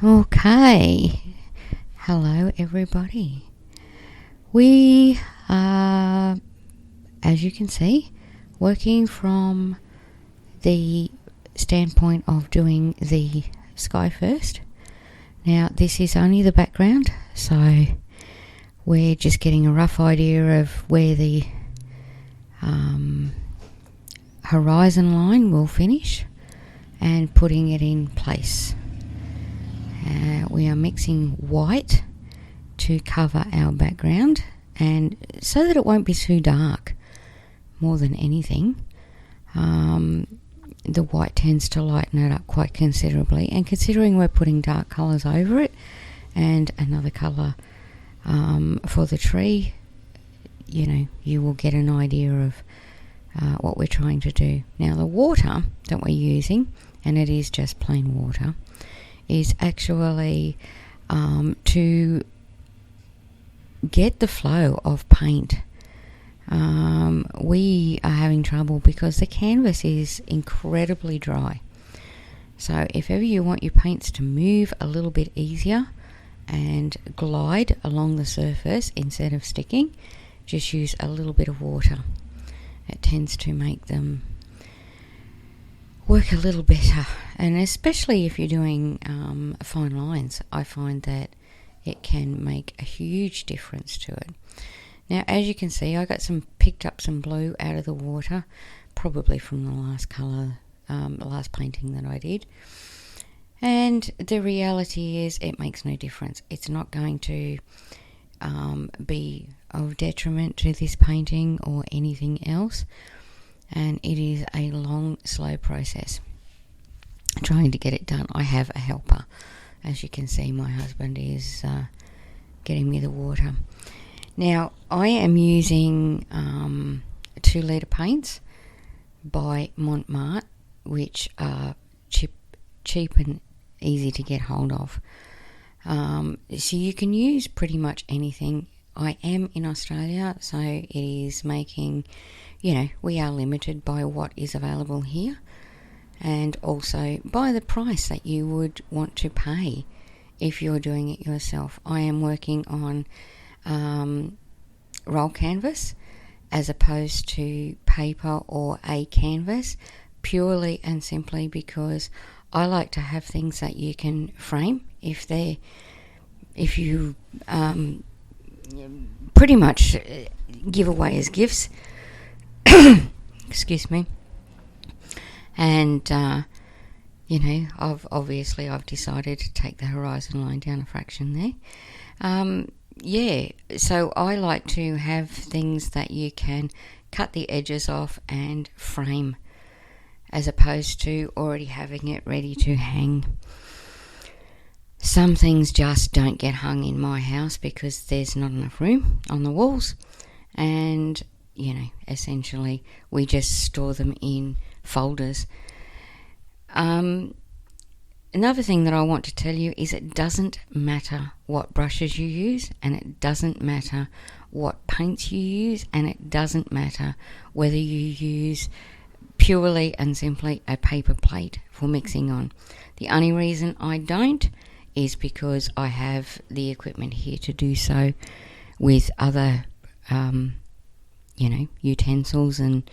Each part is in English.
Okay, hello everybody. We are, as you can see, working from the standpoint of doing the sky first. Now this is only the background, so we're just getting a rough idea of where the horizon line will finish and putting it in place. We are mixing white to cover our background, and so that it won't be too dark more than anything. The white tends to lighten it up quite considerably, and considering we're putting dark colours over it and another colour for the tree, you will get an idea of what we're trying to do. Now the water that we're using, and it is just plain water, is actually to get the flow of paint. We are having trouble because the canvas is incredibly dry. So if ever you want your paints to move a little bit easier and glide along the surface instead of sticking, just use a little bit of water. It tends to make them work a little better, and especially if you're doing fine lines, I find that it can make a huge difference to it. Now as you can see, I picked up some blue out of the water, probably from the last colour, the last painting that I did, and the reality is it makes no difference. It's not going to be of detriment to this painting or anything else. And it is a long, slow process trying to get it done. I have a helper. As you can see, my husband is getting me the water. Now, I am using 2 litre paints by Montmartre, which are cheap and easy to get hold of. So you can use pretty much anything. I am in Australia, so it is making... we are limited by what is available here, and also by the price that you would want to pay if you're doing it yourself. I am working on roll canvas as opposed to paper or a canvas, purely and simply because I like to have things that you can frame if you pretty much give away as gifts. Excuse me. And I've decided to take the horizon line down a fraction there. So I like to have things that you can cut the edges off and frame, as opposed to already having it ready to hang. Some things just don't get hung in my house because there's not enough room on the walls, and essentially we just store them in folders. Another thing that I want to tell you is it doesn't matter what brushes you use, and it doesn't matter what paints you use, and it doesn't matter whether you use purely and simply a paper plate for mixing on. The only reason I don't is because I have the equipment here to do so with other utensils, and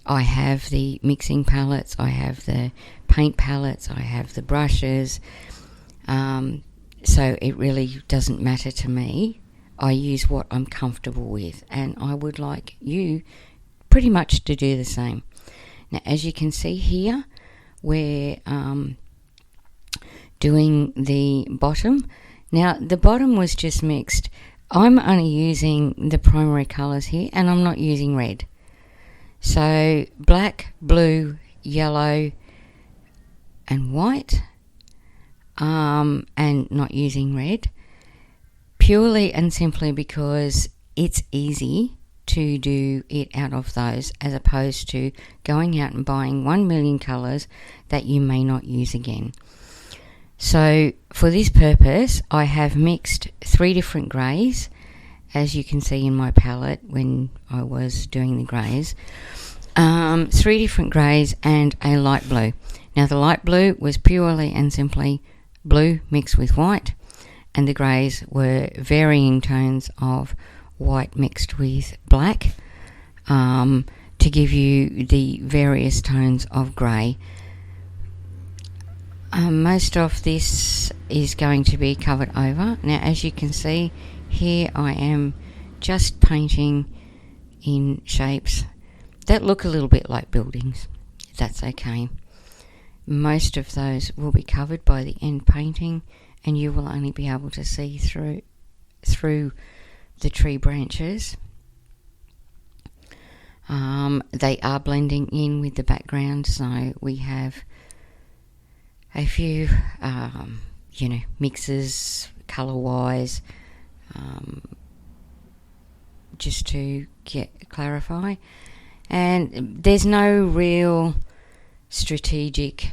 I have the mixing palettes, I have the paint palettes, I have the brushes, so it really doesn't matter to me. I use what I'm comfortable with, and I would like you pretty much to do the same. Now as you can see here, we're doing the bottom. Now the bottom was just mixed. I'm only using the primary colours here, and I'm not using red. So black, blue, yellow and white, and not using red, purely and simply because it's easy to do it out of those, as opposed to going out and buying 1 million colours that you may not use again. So for this purpose, I have mixed 3 different greys, as you can see in my palette when I was doing the greys. 3 different greys and a light blue. Now the light blue was purely and simply blue mixed with white, and the greys were varying tones of white mixed with black, to give you the various tones of grey. Most of this is going to be covered over. Now, as you can see, here I am just painting in shapes that look a little bit like buildings. That's okay. Most of those will be covered by the end painting, and you will only be able to see through the tree branches. They are blending in with the background, so we have a few, mixes colour-wise, just to clarify. And there's no real strategic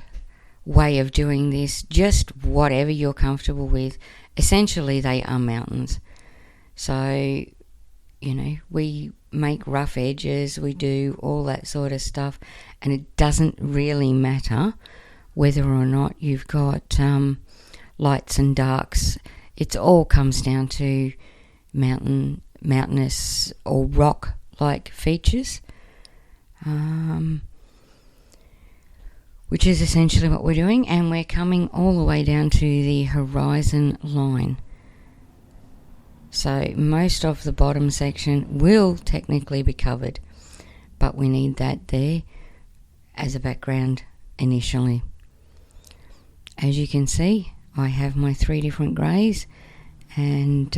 way of doing this, just whatever you're comfortable with. Essentially, they are mountains. So, we make rough edges, we do all that sort of stuff, and it doesn't really matter whether or not you've got lights and darks. It all comes down to mountainous or rock-like features, which is essentially what we're doing, and we're coming all the way down to the horizon line. So most of the bottom section will technically be covered, but we need that there as a background initially. As you can see, I have my 3 different greys, and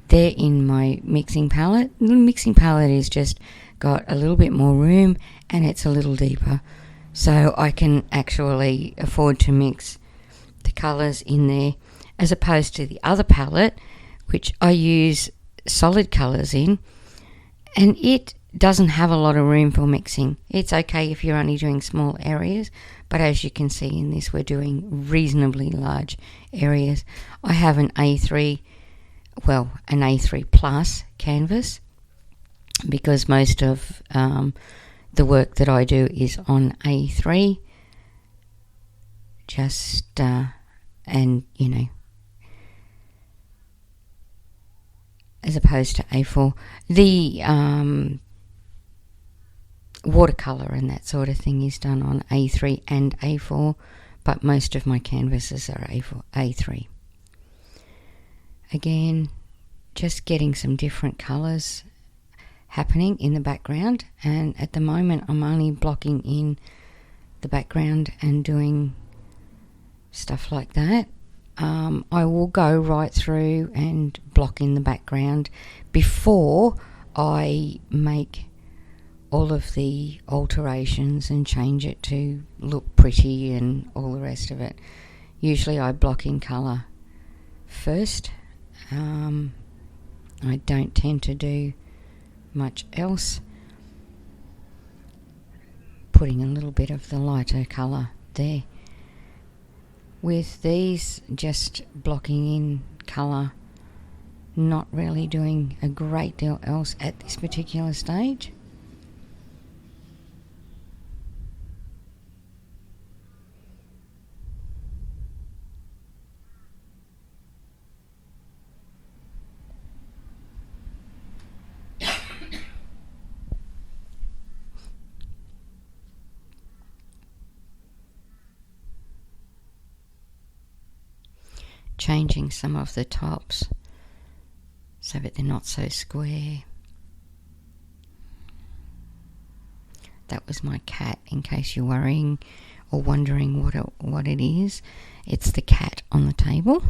they're in my mixing palette. The mixing palette is just got a little bit more room, and it's a little deeper, so I can actually afford to mix the colours in there, as opposed to the other palette, which I use solid colours in, and it doesn't have a lot of room for mixing. It's okay if you're only doing small areas, but as you can see in this, we're doing reasonably large areas. I have an A3 plus canvas, because most of the work that I do is on A3, as opposed to A4. The watercolour and that sort of thing is done on A3 and A4, but most of my canvases are A3. Again, just getting some different colours happening in the background, and at the moment I'm only blocking in the background and doing stuff like that. I will go right through and block in the background before I make all of the alterations and change it to look pretty and all the rest of it. Usually I block in colour first. I don't tend to do much else. Putting a little bit of the lighter colour there. With these, just blocking in colour, not really doing a great deal else at this particular stage. Changing some of the tops so that they're not so square. That was my cat, in case you're worrying or wondering what it is. It's the cat on the table.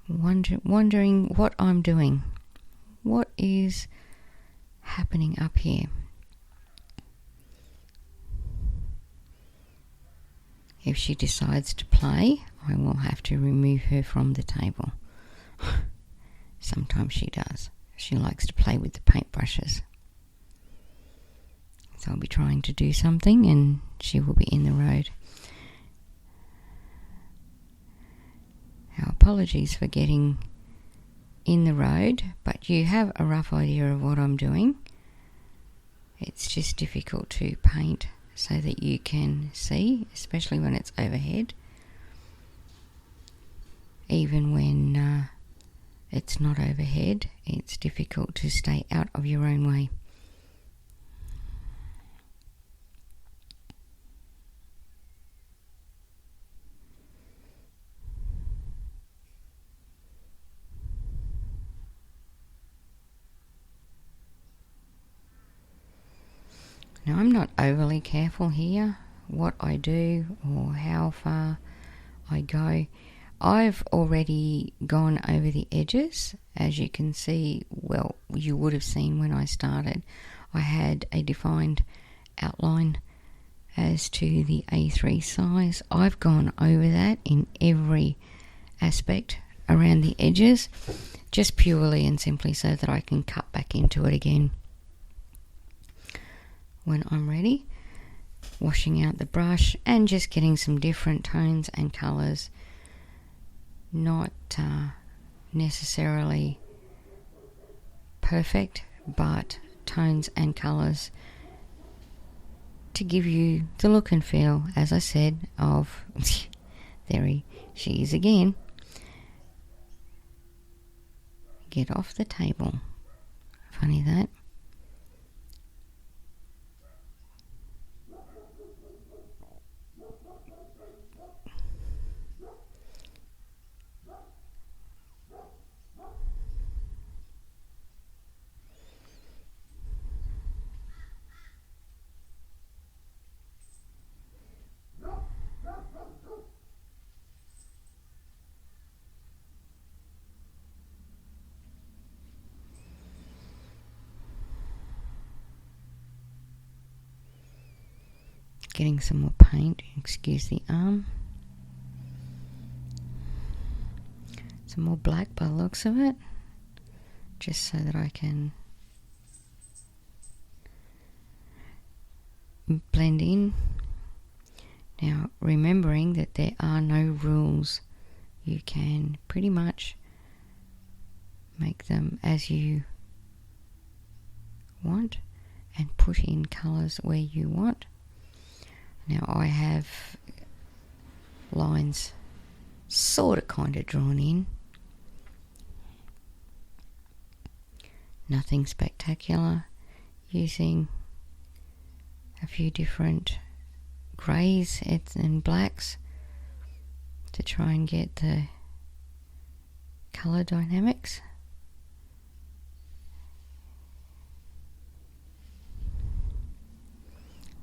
Wondering what I'm doing. What is happening up here? If she decides to play, I will have to remove her from the table. Sometimes she does. She likes to play with the paintbrushes. So I'll be trying to do something and she will be in the road. Our apologies for getting in the road, but you have a rough idea of what I'm doing. It's just difficult to paint so that you can see, especially when it's overhead. even when it's not overhead, it's difficult to stay out of your own way. Now, I'm not overly careful here what I do or how far I go. I've already gone over the edges. As you can see, well, you would have seen when I started, I had a defined outline as to the A3 size. I've gone over that in every aspect around the edges, just purely and simply so that I can cut back into it again when I'm ready. Washing out the brush and just getting some different tones and colours, not necessarily perfect, but tones and colours to give you the look and feel, as I said, of she is again. Get off the table. Funny that. Getting some more paint, excuse the arm. Some more black by the looks of it, just so that I can blend in. Now, remembering that there are no rules, you can pretty much make them as you want and put in colours where you want. Now, I have lines sort of kind of drawn in. Nothing spectacular, using a few different greys and blacks to try and get the colour dynamics.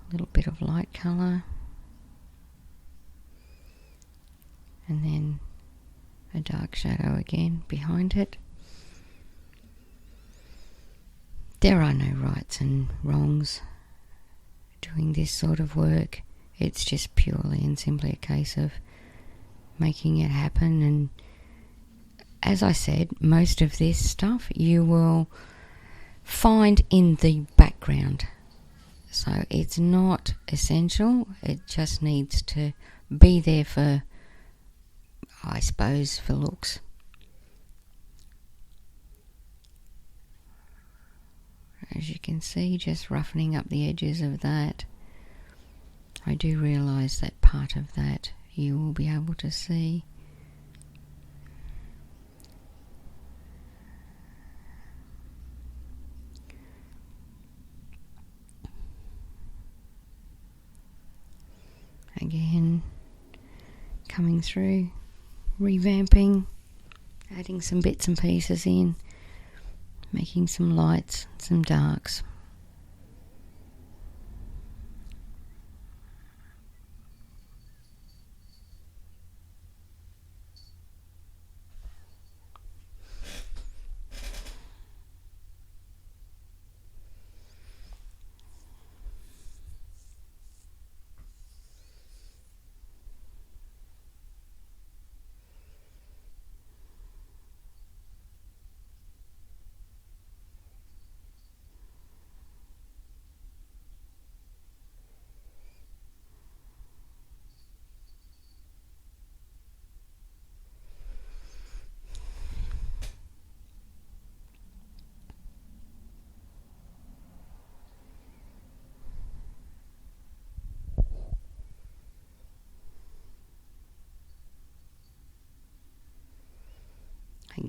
A little bit of light colour, and then a dark shadow again behind it. There are no rights and wrongs doing this sort of work. It's just purely and simply a case of making it happen. And as I said, most of this stuff you will find in the background. So it's not essential. It just needs to be there for, I suppose, for looks. As you can see, just roughening up the edges of that. I do realise that part of that you will be able to see. Again, coming through, revamping, adding some bits and pieces in, making some lights, some darks.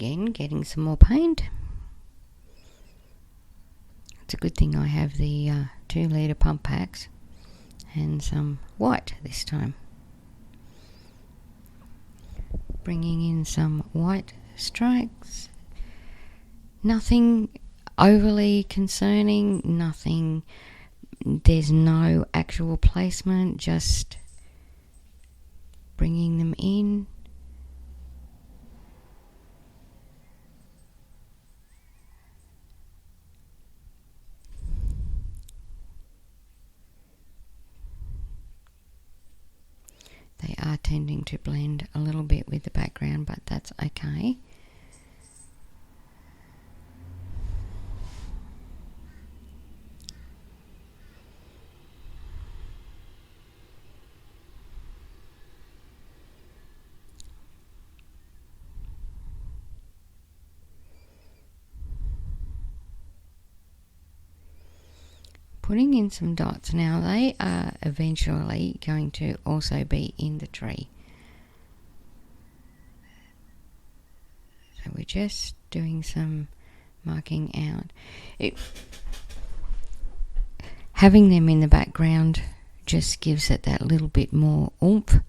again, getting some more paint. It's a good thing I have the 2 litre pump packs and some white this time. Bringing in some white strikes. Nothing overly concerning, nothing, there's no actual placement, just bringing them in. They are tending to blend a little bit with the background, but that's okay. Putting in some dots. Now they are eventually going to also be in the tree. So we're just doing some marking out. Having them in the background just gives it that little bit more oomph.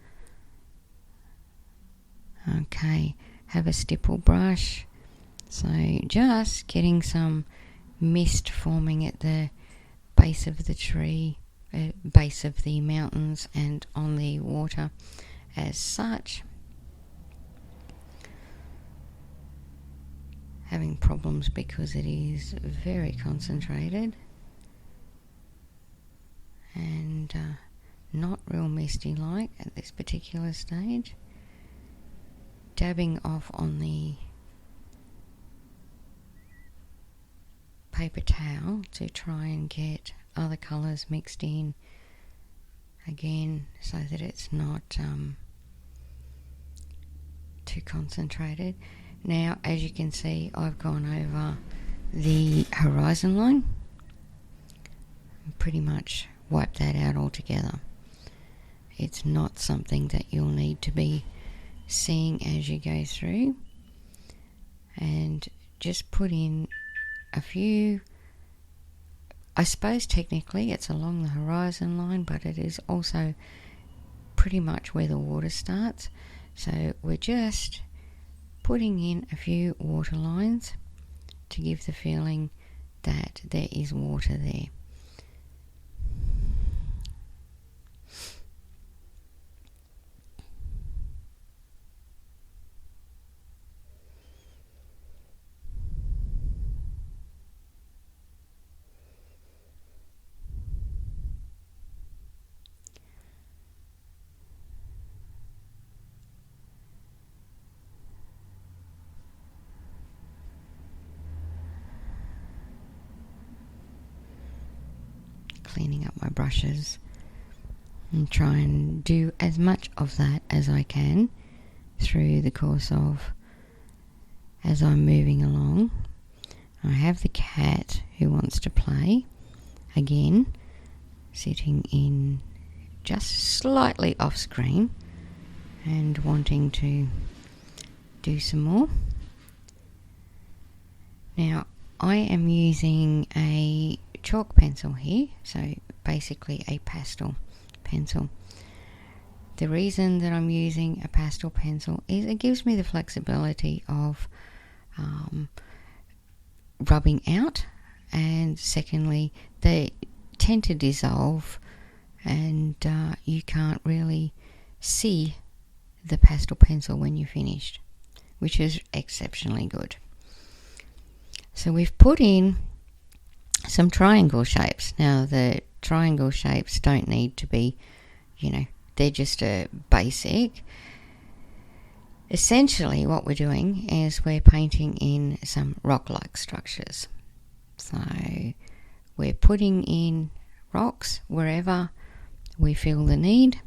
Okay, have a stipple brush. So just getting some mist forming at the base of the tree, base of the mountains and on the water as such. Having problems because it is very concentrated and not real misty like at this particular stage. Dabbing off on the paper towel to try and get other colours mixed in again so that it's not too concentrated. Now, as you can see, I've gone over the horizon line and pretty much wiped that out altogether. It's not something that you'll need to be seeing as you go through, and just put in a few. I suppose technically it's along the horizon line, but it is also pretty much where the water starts. So we're just putting in a few water lines to give the feeling that there is water there. Cleaning up my brushes and try and do as much of that as I can through the course of as I'm moving along. I have the cat who wants to play again, sitting in just slightly off screen and wanting to do some more. Now I am using a chalk pencil here, so basically a pastel pencil. The reason that I'm using a pastel pencil is it gives me the flexibility of rubbing out, and secondly they tend to dissolve and you can't really see the pastel pencil when you're finished, which is exceptionally good. So we've put in some triangle shapes. Now the triangle shapes don't need to be, they're just a basic. Essentially what we're doing is we're painting in some rock-like structures. So we're putting in rocks wherever we feel the need.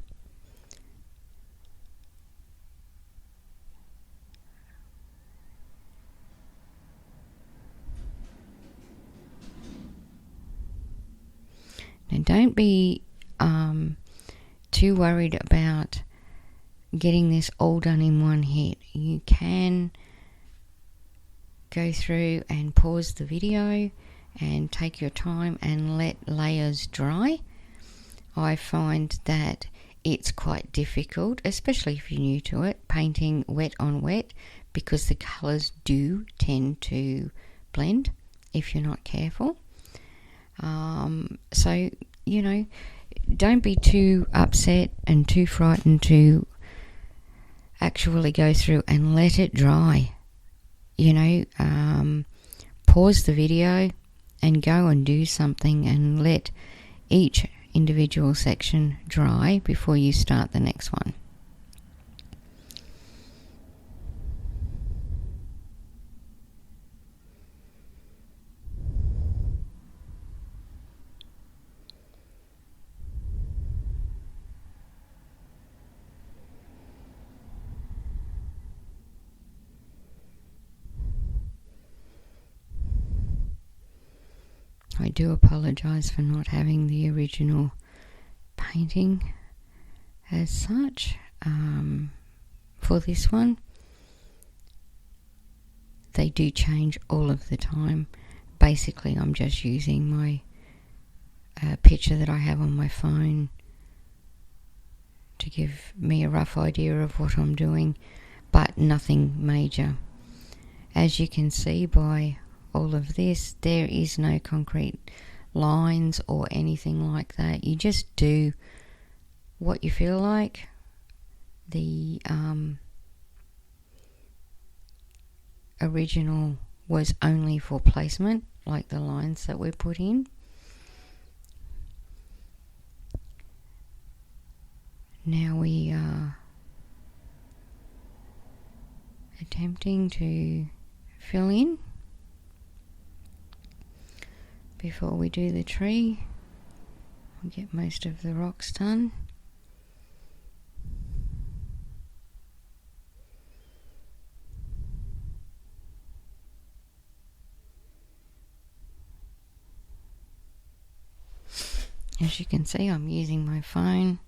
Now don't be too worried about getting this all done in one hit. You can go through and pause the video and take your time and let layers dry. I find that it's quite difficult, especially if you're new to it, painting wet on wet, because the colours do tend to blend if you're not careful. So, don't be too upset and too frightened to actually go through and let it dry. Pause the video and go and do something and let each individual section dry before you start the next one. I do apologise for not having the original painting as such for this one. They do change all of the time. Basically, I'm just using my picture that I have on my phone to give me a rough idea of what I'm doing, but nothing major. As you can see by all of this, there is no concrete lines or anything like that. You just do what you feel like. The original was only for placement, like the lines that we put in. Now we are attempting to fill in before we do the tree. We'll get most of the rocks done. As you can see, I'm using my phone.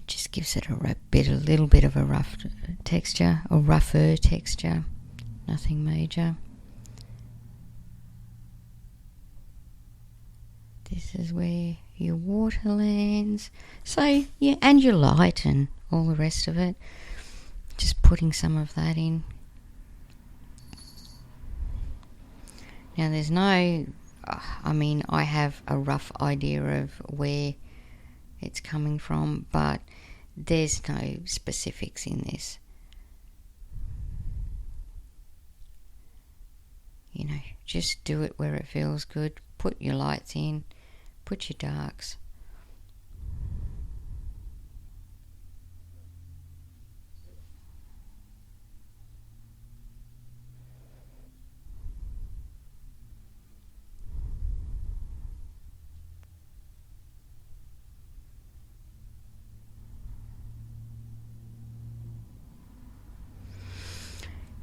Just gives it a little bit of a rough texture, or rougher texture, nothing major. This is where your water lands. So, yeah, and your light and all the rest of it. Just putting some of that in. Now there's no, I have a rough idea of where it's coming from, but there's no specifics in this. Just do it where it feels good. Put your lights in, put your darks.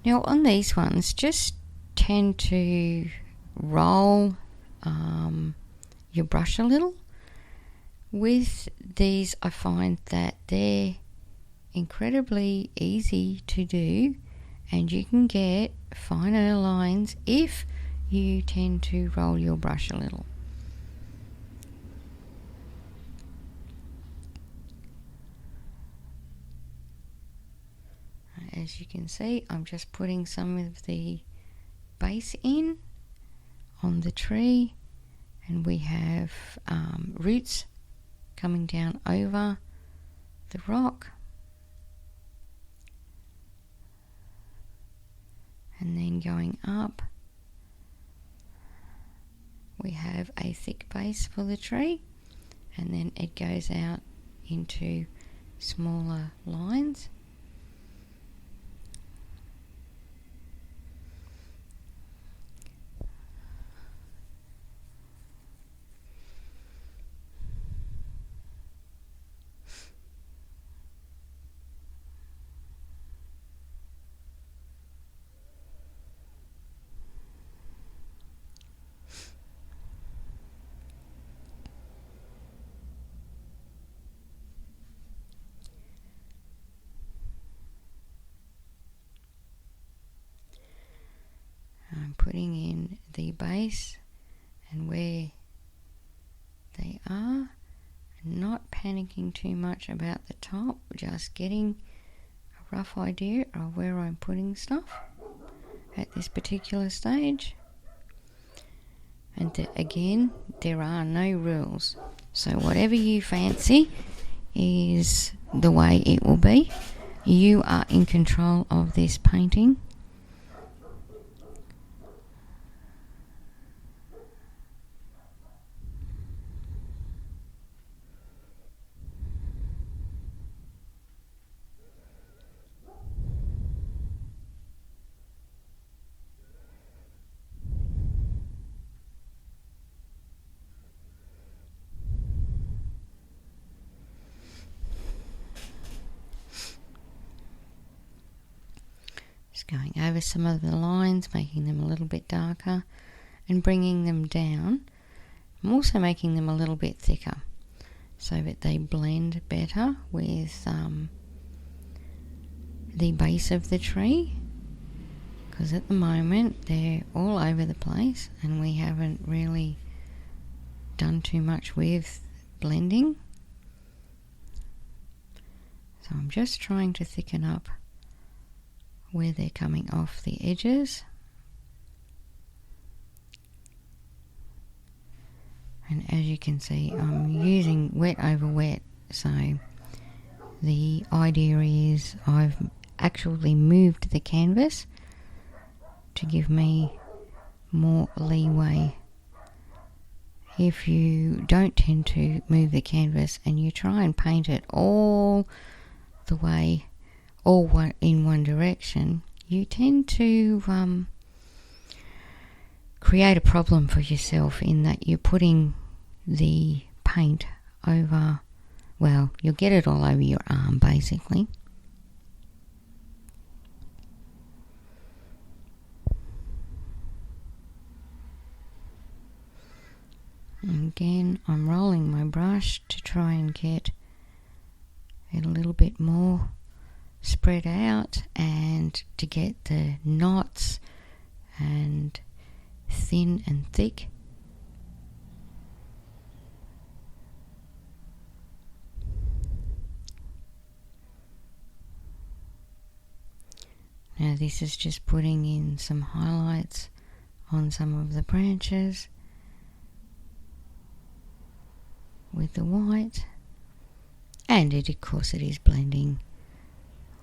Now on these ones, just tend to roll your brush a little. With these, I find that they're incredibly easy to do, and you can get finer lines if you tend to roll your brush a little. As you can see, I'm just putting some of the base in on the tree, and we have roots coming down over the rock, and then going up we have a thick base for the tree, and then it goes out into smaller lines. I'm putting in the base and where they are, not panicking too much about the top, just getting a rough idea of where I'm putting stuff at this particular stage. And again, there are no rules, so whatever you fancy is the way it will be. You are in control of this painting. Just going over some of the lines, making them a little bit darker and bringing them down. I'm also making them a little bit thicker so that they blend better with the base of the tree, because at the moment they're all over the place and we haven't really done too much with blending. So I'm just trying to thicken up where they're coming off the edges. And as you can see, I'm using wet over wet, so the idea is I've actually moved the canvas to give me more leeway. If you don't tend to move the canvas and you try and paint it all the way, all in one direction, you tend to create a problem for yourself in that you're putting the paint over, well, you'll get it all over your arm basically. And again, I'm rolling my brush to try and get it a little bit more spread out and to get the knots and thin and thick. Now this is just putting in some highlights on some of the branches with the white, and of course it is blending,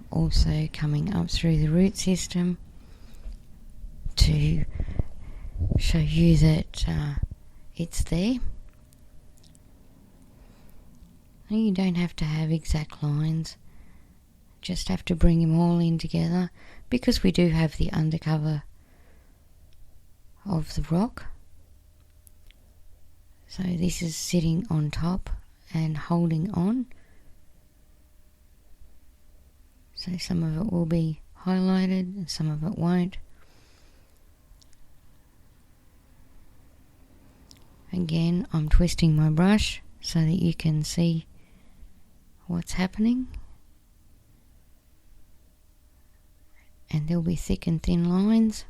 also coming up through the root system to show you that it's there. And you don't have to have exact lines, just have to bring them all in together, because we do have the undercover of the rock. So this is sitting on top and holding on. So some of it will be highlighted and some of it won't. Again, I'm twisting my brush so that you can see what's happening. And there'll be thick and thin lines.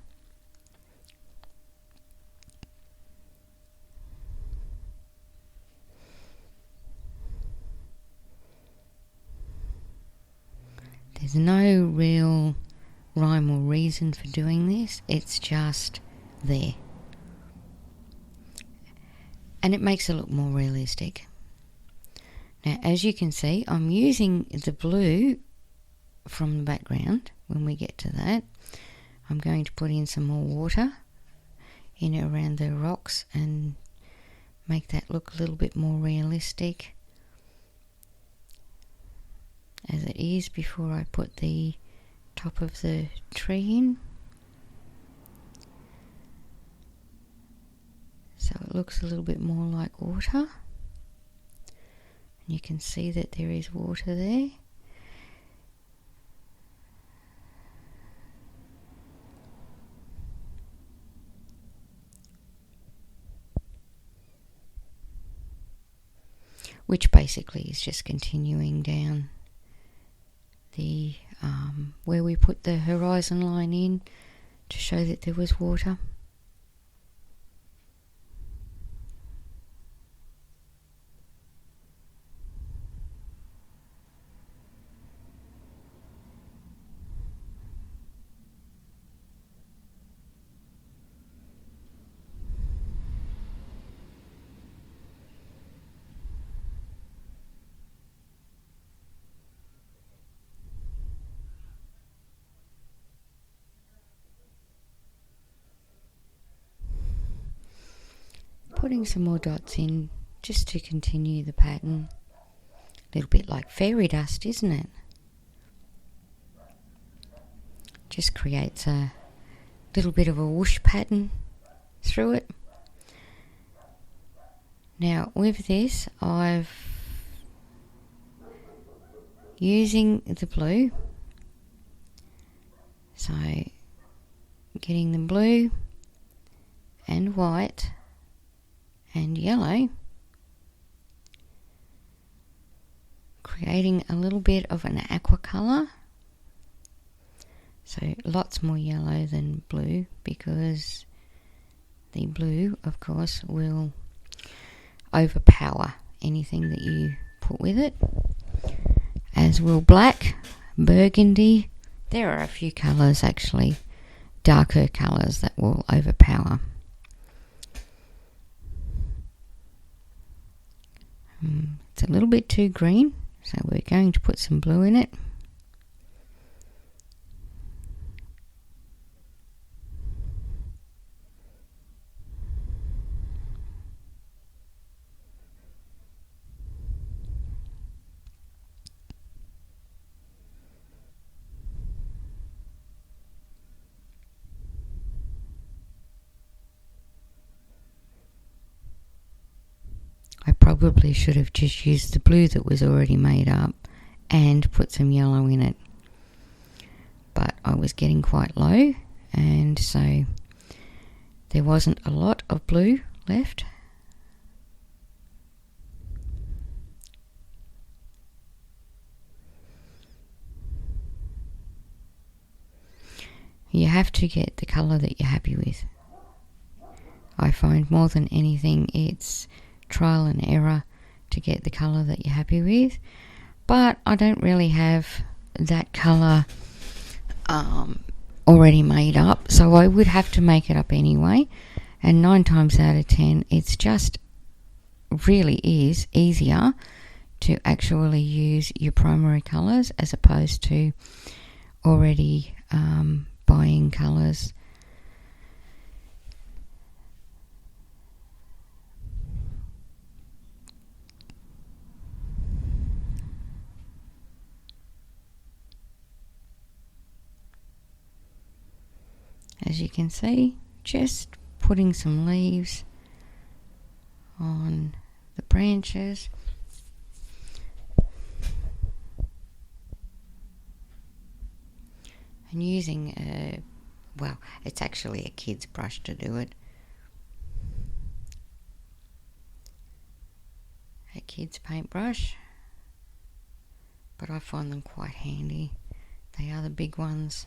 There's no real rhyme or reason for doing this, it's just there. And it makes it look more realistic. Now, as you can see, I'm using the blue from the background. When we get to that, I'm going to put in some more water in around the rocks and make that look a little bit more realistic. as it is before I put the top of the tree in. So it looks a little bit more like water. And you can see that there is water there. Which basically is just continuing down the where we put the horizon line in to show that there was water. Putting some more dots in just to continue the pattern. A little bit like fairy dust, isn't it? Just creates a little bit of a whoosh pattern through it. Now with this, I've using the blue, so getting the blue and white and yellow, creating a little bit of an aqua colour. So lots more yellow than blue, because the blue, of course, will overpower anything that you put with it, as will black, burgundy. There are a few colours, actually, darker colours that will overpower. It's a little bit too green, so we're going to put some blue in it. I probably should have just used the blue that was already made up and put some yellow in it. But I was getting quite low, and so there wasn't a lot of blue left. You have to get the colour that you're happy with. I find more than anything it's trial and error to get the colour that you're happy with, but I don't really have that colour already made up, so I would have to make it up anyway, and 9 times out of 10 it's just really is easier to actually use your primary colours as opposed to already buying colours. As you can see, just putting some leaves on the branches. And using well, it's actually a kid's brush to do it. A kid's paintbrush, but I find them quite handy. They are the big ones.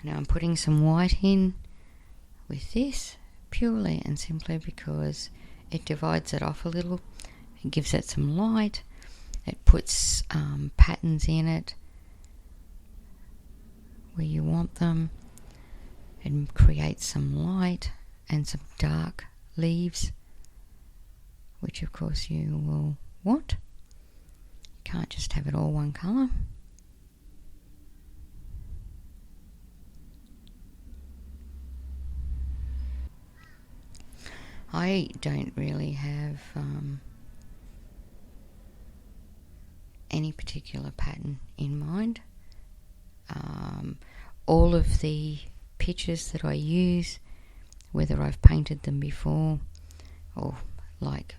Now I'm putting some white in with this, purely and simply because it divides it off a little It gives it some light. It puts patterns in it where you want them. It creates some light and some dark leaves, which of course you will want. You can't just have it all one colour. I don't really have any particular pattern in mind. All of the pictures that I use, whether I've painted them before or like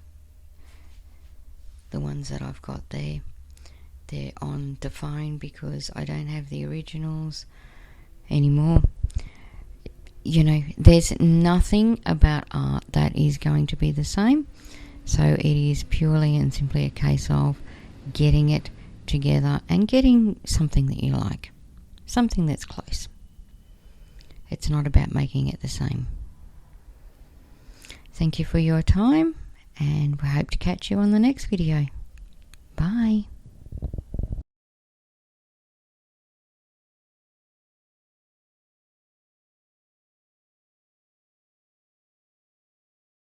the ones that I've got there, they're on the phone because I don't have the originals anymore. You know, there's nothing about art that is going to be the same. So it is purely and simply a case of getting it together and getting something that you like. Something that's close. It's not about making it the same. Thank you for your time, and we hope to catch you on the next video. Bye.